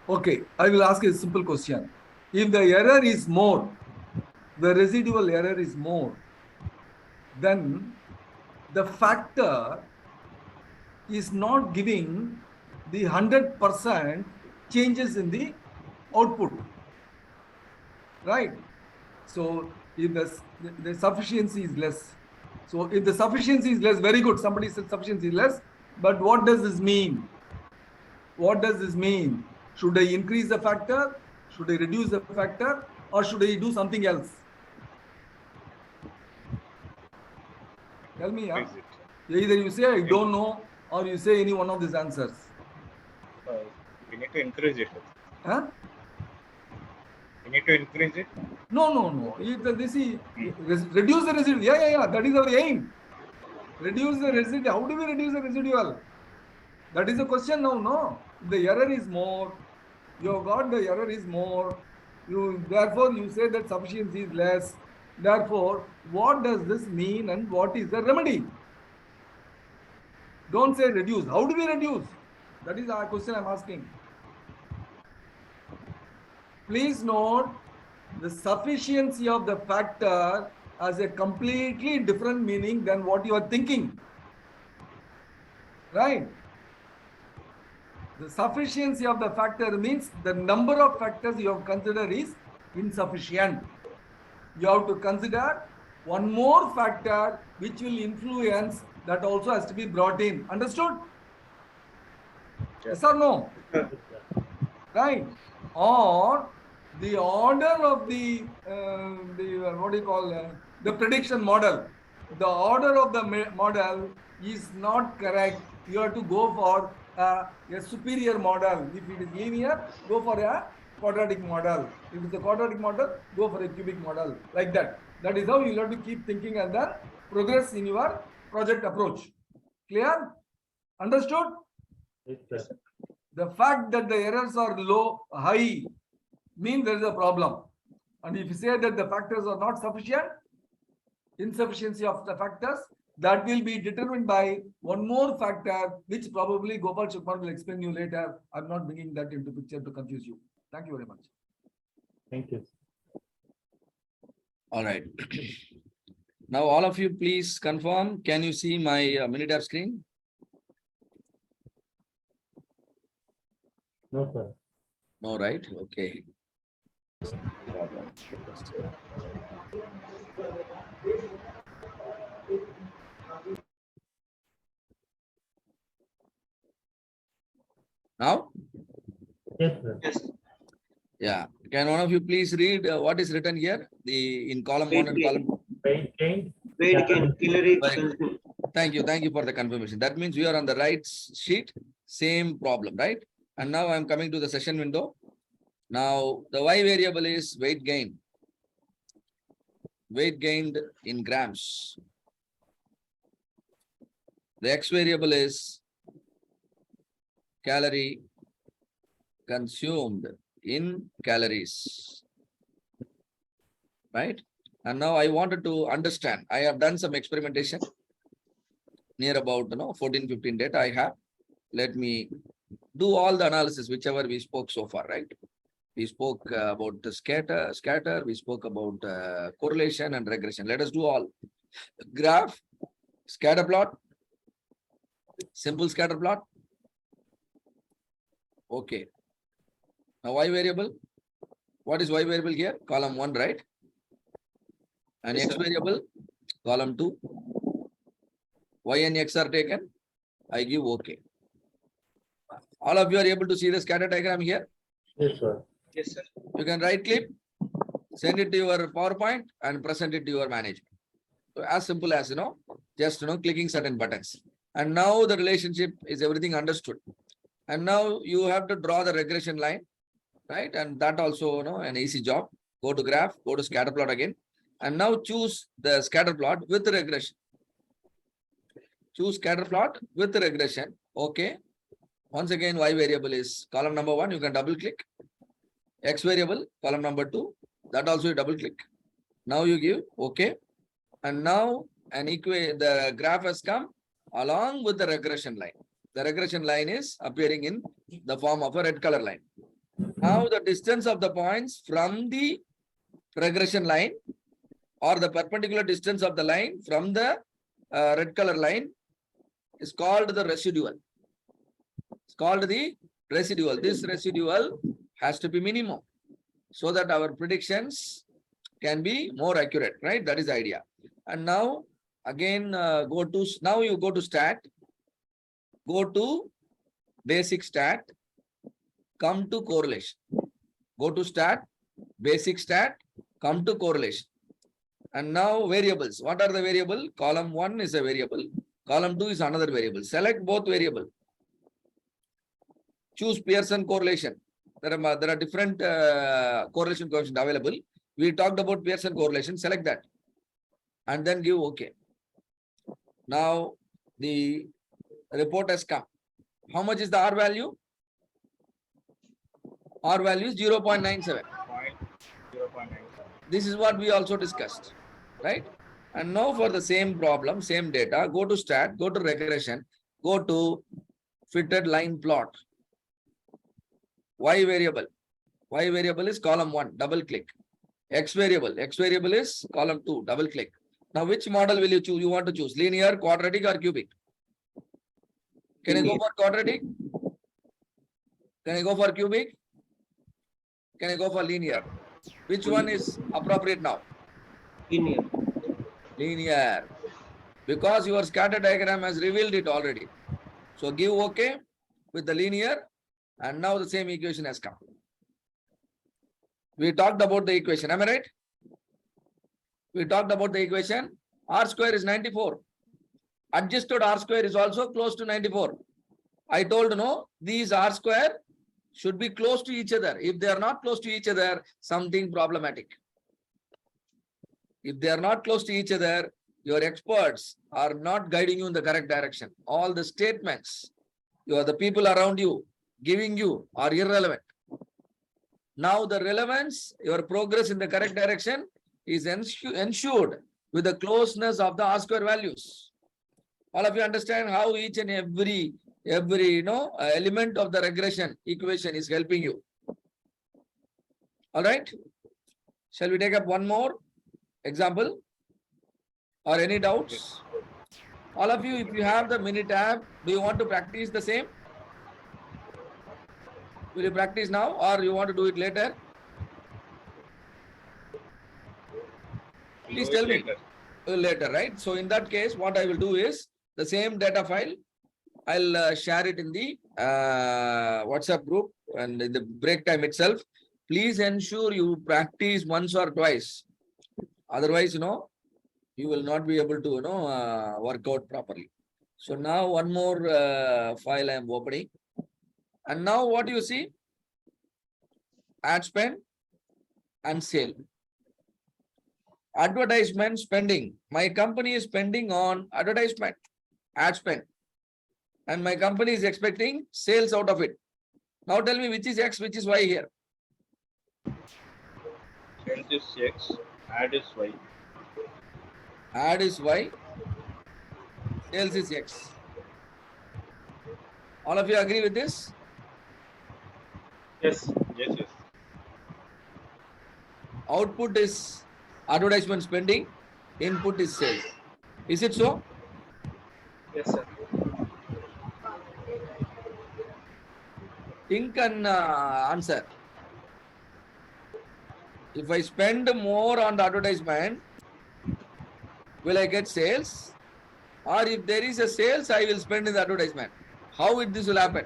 Okay, I will ask a simple question. If the error is more, the residual error is more, then the factor is not giving the 100% changes in the output, right? So if the sufficiency is less, so if the sufficiency is less, very good. Somebody said sufficiency is less, but what does this mean? What does this mean? Should I increase the factor? Should I reduce the factor? Or should I do something else? Tell me, yeah. Increase it. Either you say I don't know, or you say any one of these answers. We need to increase it. Huh? We need to increase it. No. This is reduce the residual. Yeah. That is our aim. Reduce the residual. How do we reduce the residual? That is the question now. No, the error is more. You have got the error is more. Therefore you say that sufficiency is less. Therefore, what does this mean and what is the remedy? Don't say reduce. How do we reduce? That is our question I'm asking. Please note the sufficiency of the factor has a completely different meaning than what you are thinking. Right? The sufficiency of the factor means the number of factors you have considered is insufficient. You have to consider one more factor which will influence, that also has to be brought in. Understood? Yes or no? Right? Or the order of the what do you call the prediction model? The order of the model is not correct. You have to go for a superior model. If it is linear, go for a quadratic model. If it's a quadratic model, go for a cubic model. Like that. That is how you have to keep thinking and then progress in your project approach. Clear? Understood? Yes, sir. The fact that the errors are high means there is a problem. And if you say that the factors are not sufficient, insufficiency of the factors, that will be determined by one more factor, which probably Gopal Chukman will explain you later. I'm not bringing that into picture to confuse you. Thank you very much. Thank you. All right. Now, all of you, please confirm. Can you see my Minitab screen? No, sir. No, right? Okay. Now? Yes, sir. Yes. Yeah. Can one of you please read what is written here? In column 1 and column 2. Weight gain. Very good. Thank you for the confirmation. That means we are on the right sheet, same problem, right? And now I'm coming to the session window. Now the Y variable is weight gain. Weight gained in grams. The X variable is calorie consumed in calories, right? And now I wanted to understand. I have done some experimentation near about 14, 15 data I have. Let me do all the analysis, whichever we spoke so far, right? We spoke about the scatter, we spoke about correlation and regression. Let us do all. Graph, scatter plot, simple scatter plot. Okay. Now y variable. What is y variable here? Column 1, right? And Yes, x sir. variable, column 2. Y and x are taken. I give OK. All of you are able to see the scatter diagram here. Yes, sir. Yes, sir. You can right click, send it to your PowerPoint and present it to your management. So as simple as, just, clicking certain buttons. And now the relationship is everything understood. And now you have to draw the regression line, right? And that also, an easy job. Go to graph, go to scatter plot again. And now choose the scatter plot with the regression. Choose scatter plot with the regression. Okay. Once again, y variable is column number 1. You can double click. X variable, column number 2. That also you double click. Now you give OK. And now the graph has come along with the regression line. The regression line is appearing in the form of a red color line. Now the distance of the points from the regression line or the perpendicular distance of the line from the red color line is called the residual. It's called the residual. This residual has to be minimum so that our predictions can be more accurate, right? That is the idea. And now again, now you go to stat, go to basic stat, come to correlation. Go to stat, basic stat, come to correlation. And now variables. What are the variable? Column 1 is a variable. Column 2 is another variable. Select both variable. Choose Pearson correlation. There are different correlation coefficient available. We talked about Pearson correlation. Select that. And then give OK. Now the report has come. How much is the R value? R value is 0.97. 0.97. This is what we also discussed, right? And now for the same problem, same data, go to stat, go to regression, go to fitted line plot. Y variable. Y variable is column 1, double click. X variable is column 2, double click. Now which model will you choose? You want to choose linear, quadratic or cubic? Can I go for quadratic? Can I go for cubic? Can I go for linear? Which one is appropriate now? Linear. Linear. Because your scatter diagram has revealed it already. So give OK with the linear, and now the same equation has come. We talked about the equation, am I right? We talked about the equation. R square is 94. Adjusted R square is also close to 94. I told these R square should be close to each other. If they are not close to each other, something problematic. If they are not close to each other, your experts are not guiding you in the correct direction. All the statements, the people around you giving you are irrelevant. Now the relevance, your progress in the correct direction is ensured with the closeness of the R square values. All of you understand how each and every element of the regression equation is helping you. All right. Shall we take up one more example or any doubts? All of you, if you have the mini tab, do you want to practice the same? Will you practice now or you want to do it later? Please tell me. Later, right? So in that case, what I will do is the same data file. I'll share it in the WhatsApp group and in the break time itself. Please ensure you practice once or twice. Otherwise, you will not be able to, work out properly. So now one more file I am opening. And now what do you see? Ad spend and sale. Advertisement spending. My company is spending on advertisement, ad spend. and my company is expecting sales out of it. Now tell me which is X, which is Y here. Sales is X, add is Y. Add is Y, sales is X. All of you agree with this? Yes. Yes, yes. Output is advertisement spending, input is sales. Is it so? Yes, sir. Think and answer. If I spend more on the advertisement, will I get sales? Or if there is a sales, I will spend in the advertisement. How this will happen?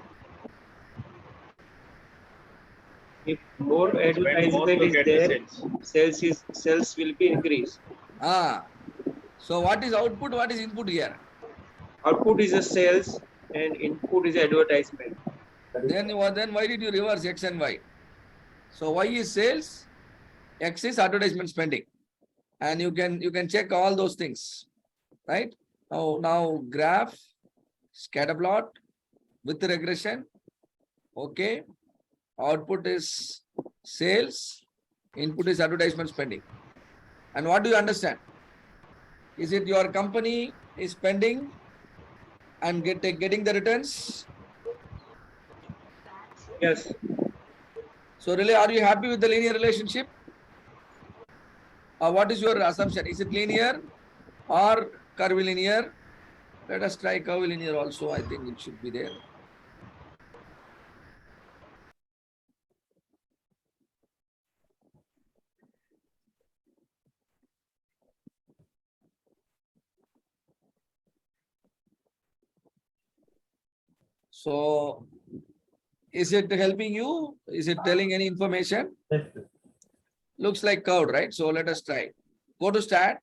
If more Spend more advertisement to is get the there, sales. sales will be increased. So what is output? What is input here? Output is a sales and input is advertisement. Then why did you reverse X and Y? So Y is sales, X is advertisement spending, and you can check all those things, right? Now graph, scatter plot with regression. Okay, output is sales, input is advertisement spending. And what do you understand? Is it your company is spending and getting the returns? Yes. So really, are you happy with the linear relationship? What is your assumption? Is it linear or curvilinear? Let us try curvilinear also. I think it should be there. So, is it helping you? Is it telling any information? Looks like curved, right? So let us try. Go to stat,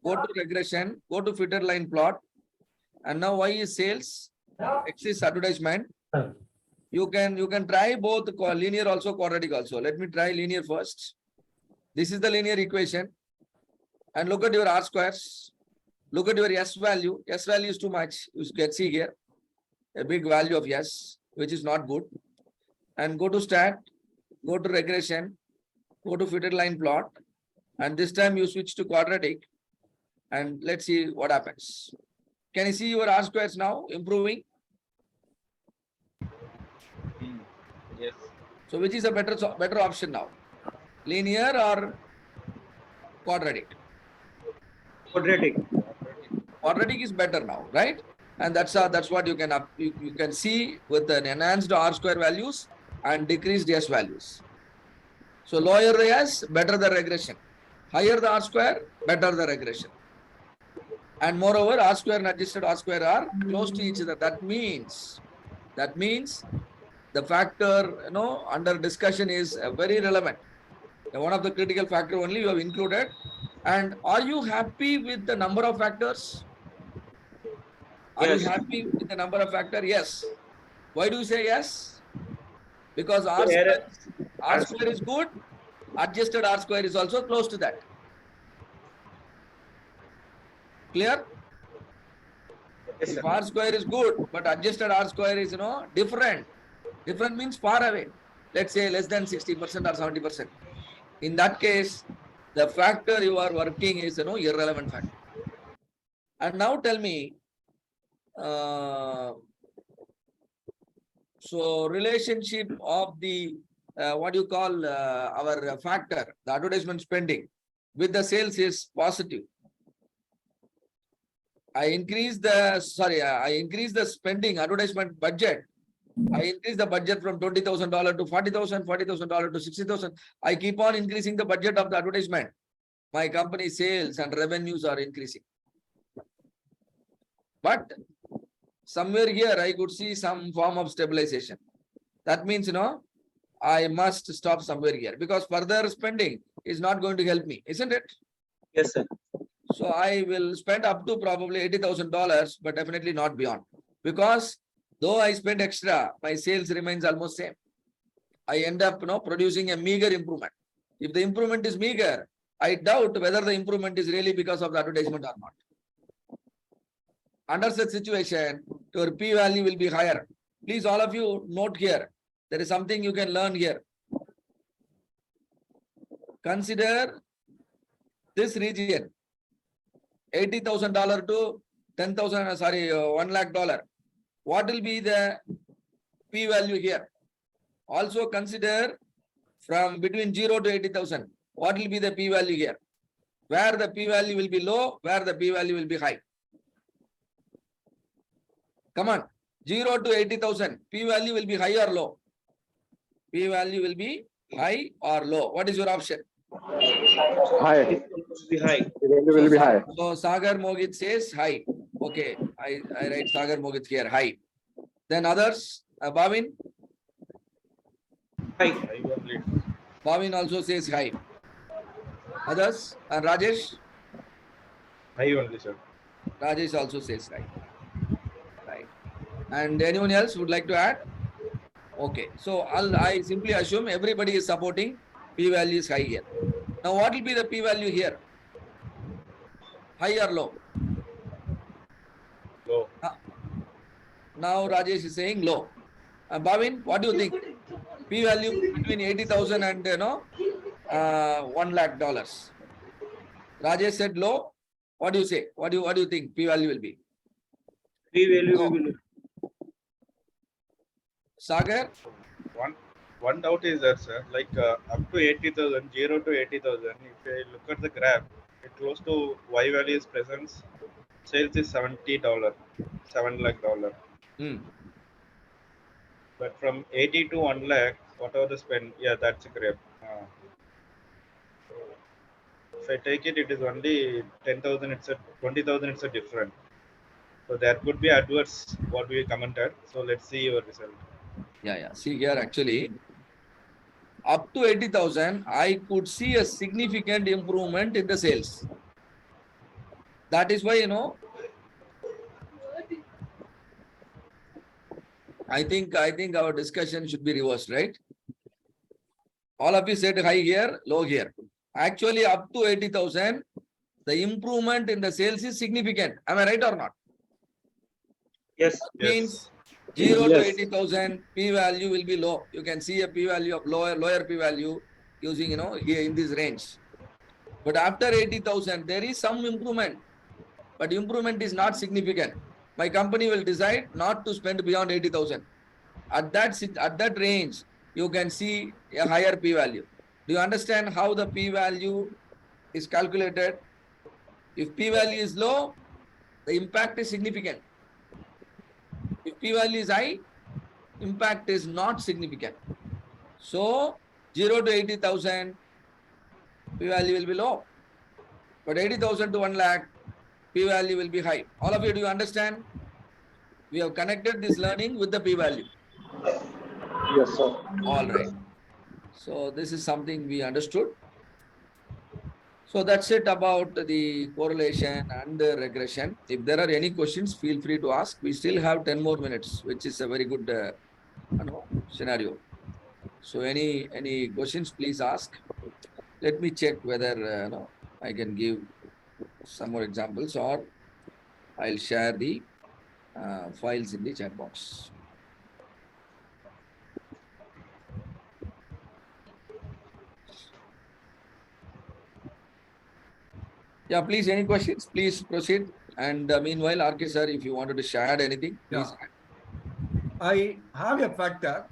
go to regression, go to filter line plot, and now Y is sales, X is advertisement. You can try both linear also, quadratic also. Let me try linear first. This is the linear equation, and look at your R squares. Look at your S value. S value is too much. You can see here a big value of S, which is not good. And go to stat, go to regression, go to fitted line plot, and this time you switch to quadratic, and let's see what happens. Can you see your R squares now improving? Yes. So which is a better option now? Linear or quadratic? Quadratic. Quadratic is better now, right? And that's what you can see with an enhanced R square values and decreased S values. So lower the S, better the regression. Higher the R square, better the regression. And moreover, R square and adjusted R square are close to each other. That means the factor under discussion is very relevant. One of the critical factor only you have included. And are you happy with the number of factors? Are you Yes. happy with the number of factors? Yes. Why do you say yes? Because R square is good. Adjusted R square is also close to that. Clear? Yes, If sir. R square is good, but adjusted R square is different. Different means far away. Let's say less than 60% or 70%. In that case, the factor you are working is irrelevant factor. And now tell me, so relationship of the what you call our factor, the advertisement spending with the sales is positive. I increase the spending advertisement budget. I increase the budget from $20,000 to $40,000, $40,000 to $60,000. I keep on increasing the budget of the advertisement. My company sales and revenues are increasing. But somewhere here I could see some form of stabilization. That means, I must stop somewhere here because further spending is not going to help me, isn't it? Yes, sir. So I will spend up to probably $80,000, but definitely not beyond. Because though I spend extra, my sales remains almost same. I end up, producing a meager improvement. If the improvement is meager, I doubt whether the improvement is really because of the advertisement or not. Under such situation, your p-value will be higher. Please, all of you note here. There is something you can learn here. Consider this region, $80,000 to 10,000, $1 lakh. What will be the p-value here? Also consider from between 0 to 80,000. What will be the p-value here? Where the p-value will be low, where the p-value will be high. Come on, 0 to 80,000. P-value will be high or low? P-value will be high or low. What is your option? High. It will be high. The value will be high. So Sagar Mogit says high. Okay, I write Sagar Mogit here, high. Then others, Bhavin? High. High only. Bhavin also says high. Others? And Rajesh? High only, sir. Rajesh also says high. Right. And anyone else would like to add? Okay, so I simply assume everybody is supporting p-value is high here. Now what will be the p-value here? High or low? Low. Now Rajesh is saying low. Bhavin, what do you think? P-value between 80,000 and $1 lakh. Rajesh said low. What do you say? What do you think p-value will be? P-value will be low. Sagar? One doubt is that, sir, like up to 80,000, 0 to 80,000, if you look at the graph, it close to Y value's presence, sales is $70, $7 lakh. Hmm. But from 80 to 1 lakh, whatever the spend, yeah, that's a graph. If I take it, it is only 10,000, it's a 20,000, it's a different. So that could be adverse what we commented. So let's see your result. Yeah. See here actually, up to 80,000, I could see a significant improvement in the sales. That is why, I think our discussion should be reversed, right? All of you said high here, low here. Actually, up to 80,000, the improvement in the sales is significant. Am I right or not? Yes. Means Yes. 0 to Yes. 80,000 p-value will be low. You can see a p-value of lower p-value using here in this range. But after 80,000, there is some improvement, but improvement is not significant. My company will decide not to spend beyond 80,000. At that range, you can see a higher p-value. Do you understand how the p-value is calculated? If p-value is low, the impact is significant. If p-value is high, impact is not significant. So 0 to 80,000, p-value will be low. But 80,000 to 1 lakh, p-value will be high. All of you, do you understand? We have connected this learning with the p-value. Yes, sir. All right. So this is something we understood. So that's it about the correlation and the regression. If there are any questions, feel free to ask. We still have 10 more minutes, which is a very good scenario. So any questions, please ask. Let me check whether I can give some more examples, or I'll share the files in the chat box. Yeah, please, any questions? Please proceed. And meanwhile, RK sir, if you wanted to share anything, please. I have a factor